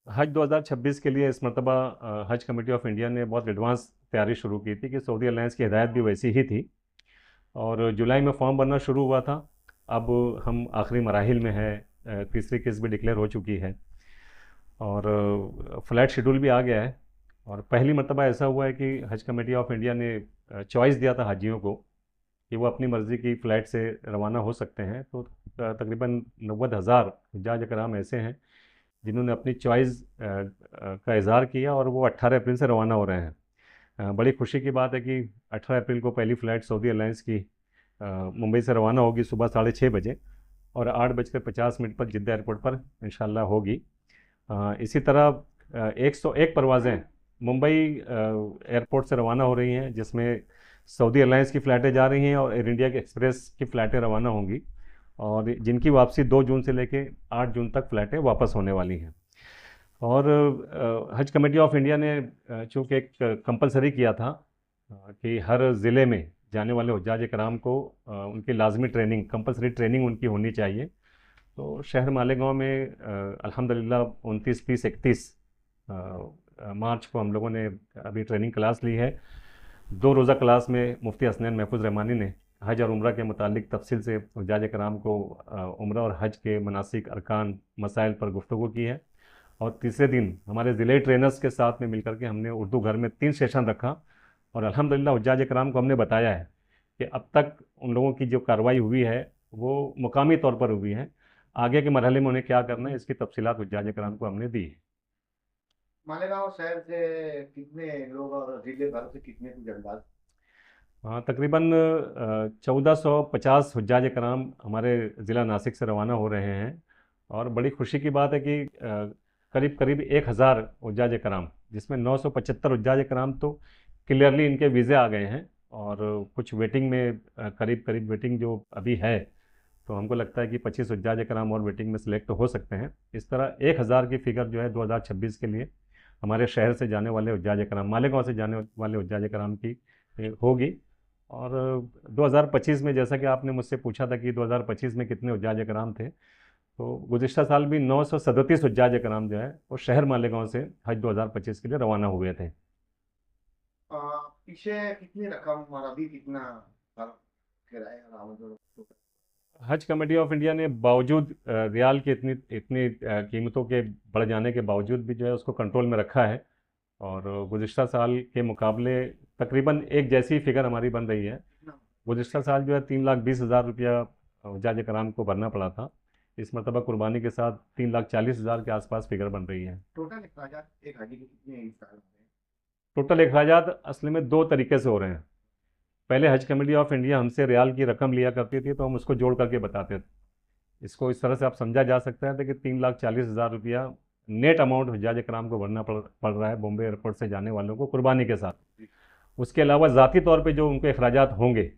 हज 2026 के लिए इस मरतबा हज कमेटी ऑफ इंडिया ने बहुत एडवांस तैयारी शुरू की थी कि सऊदी अलायंस की हिदायत भी वैसी ही थी। और जुलाई में फॉर्म भरना शुरू हुआ था। अब हम आखिरी मराहिल में हैं। तीसरी किस्त भी डिक्लेयर हो चुकी है और फ़्लाइट शेड्यूल भी आ गया है। और पहली मरतबा ऐसा हुआ है कि हज कमेटी ऑफ इंडिया ने चॉइस दिया था हाजियों को कि वो अपनी मर्ज़ी की फ़्लाइट से रवाना हो सकते हैं। तो तकरीबन 90,000 हज्जाज कराम ऐसे हैं जिन्होंने अपनी चॉइस का इज़हार किया और वो 18 अप्रैल से रवाना हो रहे हैं। बड़ी खुशी की बात है कि 18 अप्रैल को पहली फ़्लाइट सऊदी एयरलाइंस की मुंबई से रवाना होगी सुबह 6:30 बजे और 8:50 पर जिद्दा एयरपोर्ट पर इंशाल्लाह होगी। इसी तरह 101 परवाज़ें मुंबई एयरपोर्ट से रवाना हो रही हैं, जिसमें सऊदी एयरलाइंस की फ़्लाइटें जा रही हैं और एयर इंडिया की एक्सप्रेस की फ़्लाइटें रवाना होंगी और जिनकी वापसी 2 जून से लेकर 8 जून तक फ़्लाइटें वापस होने वाली हैं। और हज कमेटी ऑफ इंडिया ने चूँकि एक कंपलसरी किया था कि हर ज़िले में जाने वाले हुज्जाज कराम को उनकी लाजमी ट्रेनिंग, कंपलसरी ट्रेनिंग उनकी होनी चाहिए। तो शहर मालेगांव में अल्हम्दुलिल्लाह 29, 30, 31 मार्च को हम लोगों ने अभी ट्रेनिंग क्लास ली है। 2 रोज़ा क्लास में मुफ्ती हसनैन महफूज रहमानी ने हज और उम्रा के मुतालिक तफसील से हुज्जाज कराम को उम्रा और हज के मनासिक अरकान मसाइल पर गुफ्तगू की है। और तीसरे दिन हमारे ज़िले ट्रेनर्स के साथ में मिलकर के हमने उर्दू घर में 3 सेशन रखा और अल्हम्दुलिल्लाह हुज्जाज कराम को हमने बताया है कि अब तक उन लोगों की जो कार्रवाई हुई है वो मुकामी तौर पर हुई है। आगे के मरहले में उन्हें क्या करना है इसकी तफसीलात हुज्जाज कराम को हमने दी है। मालेगांव शहर से कितने लोग और जिले भर से कितने कुछ अंदाज? हाँ, तकरीबन 1450 हुज्जाज कराम हमारे ज़िला नासिक से रवाना हो रहे हैं। और बड़ी खुशी की बात है कि करीब करीब 1000 हुज्जाज कराम, जिसमें 975 हुज्जाज कराम तो क्लियरली इनके वीज़े आ गए हैं और कुछ वेटिंग में, करीब करीब वेटिंग जो अभी है। तो हमको लगता है कि 25 हुज्जाज कराम और वेटिंग में सिलेक्ट हो सकते हैं। इस तरह 1000 की फ़िगर जो है 2026 के लिए हमारे शहर से जाने वाले हुज्जाज कराम, मालेगांव से जाने वाले हुज्जाज कराम की होगी। और 2025 में जैसा कि आपने मुझसे पूछा था कि 2025 में कितने हुज्जाज कराम थे, तो गुज़िश्ता साल भी 937 हुज्जाज कराम जो है वो शहर मालेगांव से हज 2025 के लिए रवाना हुए थे। पीछे कितनी रकम और अभी कितना किराया रहा हज कमेटी ऑफ इंडिया ने बावजूद रियाल की इतनी इतनी कीमतों के बढ़ जाने के बावजूद भी जो है उसको कंट्रोल में रखा है। और गुज़िश्ता साल के मुकाबले तकरीबन एक जैसी फ़िगर हमारी बन रही है। गुज़िश्ता साल जो है 3,20,000 रुपया हुज्जाज कराम को भरना पड़ा था। इस मरतबा कुर्बानी के साथ 3,40,000 के आसपास फ़िगर बन रही है। टोटल अखराजात एक हाजी के कितने इंसान होते टोटल अखराजात असल में दो तरीके से हो रहे हैं। पहले हज कमेटी ऑफ इंडिया हमसे रियाल की रकम लिया करती थी तो हम उसको जोड़ करके बताते थे। इसको इस तरह से आप समझा जा सकता है कि 3,40,000 रुपया नेट अमाउंट हुज्जाज कराम को भरना पड़ रहा है बॉम्बे एयरपोर्ट से जाने वालों को कुर्बानी के साथ। हैं? उसके अलावा ज़ाती तौर पे जो उनके अखराजात होंगे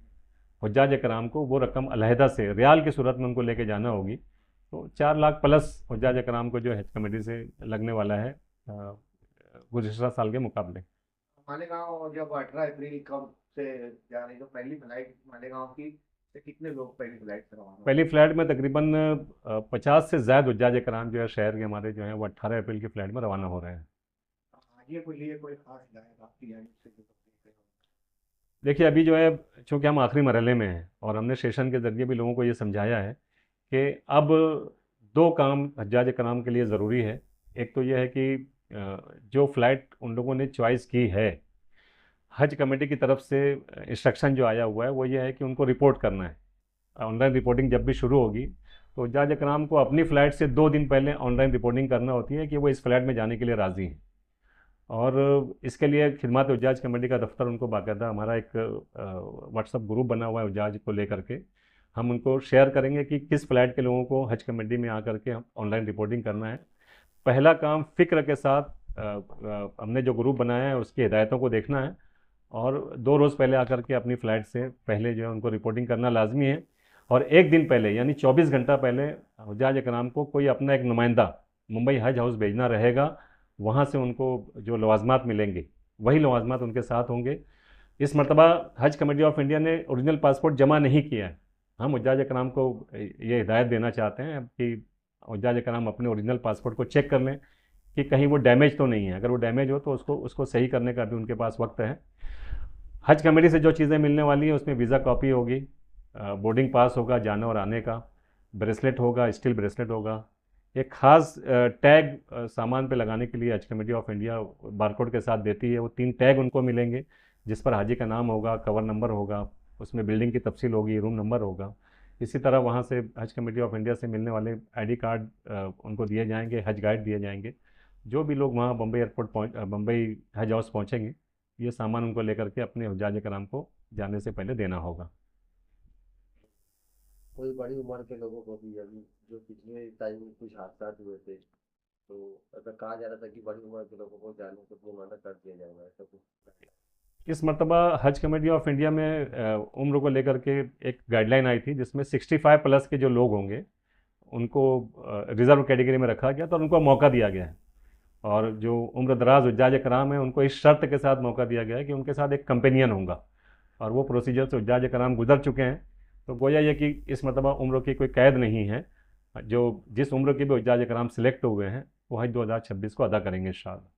हुज्जाज कराम को, वो रकम अलहदा से रियाल की सूरत में उनको लेके जाना होगी। तो 4 लाख प्लस हुज्जाज कराम को जो हज कमेटी से लगने वाला है गुज़िश्ता साल के मुकाबले। मालेगांव जब 18 अप्रैल कब से जा रही, तो पहली फ्लाइट मालेगांव की से कितने लोग पहली फ्लाइट से रवाना पहली होंगे? फ़्लाइट में तकरीबन 50 से ज़्यादा हुज्जाज कराम जो है शहर के हमारे जो हैं वो 18 अप्रैल की फ़्लाइट में रवाना हो रहे हैं। हाजियों के लिए कोई खास हिदायत आपकी जानिब से जो सकते देखिए अभी जो है, चूँकि हम आखिरी मरहले में हैं और हमने सेशन के ज़रिए भी लोगों को ये समझाया है कि अब दो काम हज्जाज कराम के लिए ज़रूरी है। एक तो ये है कि जो फ़्लाइट उन लोगों ने चॉइस की है, हज कमेटी की तरफ से इंस्ट्रक्शन जो आया हुआ है वो ये है कि उनको रिपोर्ट करना है। ऑनलाइन रिपोर्टिंग जब भी शुरू होगी तो हज्जाज कराम को अपनी फ़्लाइट से 2 दिन पहले ऑनलाइन रिपोर्टिंग करना होती है कि वो इस फ़्लाइट में जाने के लिए राज़ी हैं। और इसके लिए खिदमत उजाज कमेटी का दफ्तर उनको बाकायदा, हमारा एक व्हाट्सअप ग्रुप बना हुआ है उजाज को लेकर के, हम उनको शेयर करेंगे कि किस फ्लैट के लोगों को हज कमेटी में आकर के हम ऑनलाइन रिपोर्टिंग करना है। पहला काम फ़िक्र के साथ हमने जो ग्रुप बनाया है उसकी हिदायतों को देखना है और 2 रोज़ पहले आकर के अपनी फ़्लाइट से पहले जो है उनको रिपोर्टिंग करना लाजमी है। और एक दिन पहले यानी 24 घंटा पहले हुज्जाज कराम को कोई अपना एक नुमाइंदा मुंबई हज हाउस भेजना रहेगा। वहाँ से उनको जो लवाजमात मिलेंगे वही लवाजमात उनके साथ होंगे। इस मरतबा हज कमेटी ऑफ इंडिया ने ओरिजिनल पासपोर्ट जमा नहीं किया है। हम हुज्जाज कराम को ये हिदायत देना चाहते हैं कि हुज्जाज कराम अपने ओरिजिनल पासपोर्ट को चेक कर लें कि कहीं वो डैमेज तो नहीं है। अगर वो डैमेज हो तो उसको उसको सही करने का भी उनके पास वक्त है। हज कमेटी से जो चीज़ें मिलने वाली हैं उसमें वीज़ा कॉपी होगी, बोर्डिंग पास होगा जाने और आने का, ब्रेसलेट होगा, स्टील ब्रेसलेट होगा, एक ख़ास टैग सामान पे लगाने के लिए हज कमेटी ऑफ इंडिया बारकोड के साथ देती है। वो 3 टैग उनको मिलेंगे जिस पर हाजी का नाम होगा, कवर नंबर होगा, उसमें बिल्डिंग की तफसील होगी, रूम नंबर होगा। इसी तरह वहाँ से हज कमेटी ऑफ इंडिया से मिलने वाले आईडी कार्ड उनको दिए जाएंगे, हज गाइड दिए जाएंगे। जो भी लोग वहाँ बम्बई एयरपोर्ट बम्बई हज हाउस पहुँचेंगे, ये सामान उनको लेकर के अपने हुज्जाज कराम को जाने से पहले देना होगा। कोई बड़ी उम्र के लोगों को भी अभी जो पिछले टाइम में कुछ हादसा हुए थे, तो ऐसा कहा जा रहा था कि बड़ी उम्र के लोगों को जाने को मना कर दिया जाएगा, ऐसा कुछ। इस मरतबा हज कमेटी ऑफ इंडिया में उम्र को लेकर के एक गाइडलाइन आई थी जिसमें 65 प्लस के जो लोग होंगे उनको रिज़र्व कैटेगरी में रखा गया, तो उनको मौका दिया गया है। और जो उम्र दराज हुज्जाज कराम है उनको इस शर्त के साथ मौका दिया गया है कि उनके साथ एक कंपेनियन होगा, और वो प्रोसीजर से हुज्जाज कराम गुजर चुके हैं। तो गोया ये कि इस मरतबा उम्र की कोई कैद नहीं है। जो जिस उम्र के भी हुज्जाज कराम सिलेक्ट हुए हैं वो हज 2026 को अदा करेंगे इंशाअल्लाह।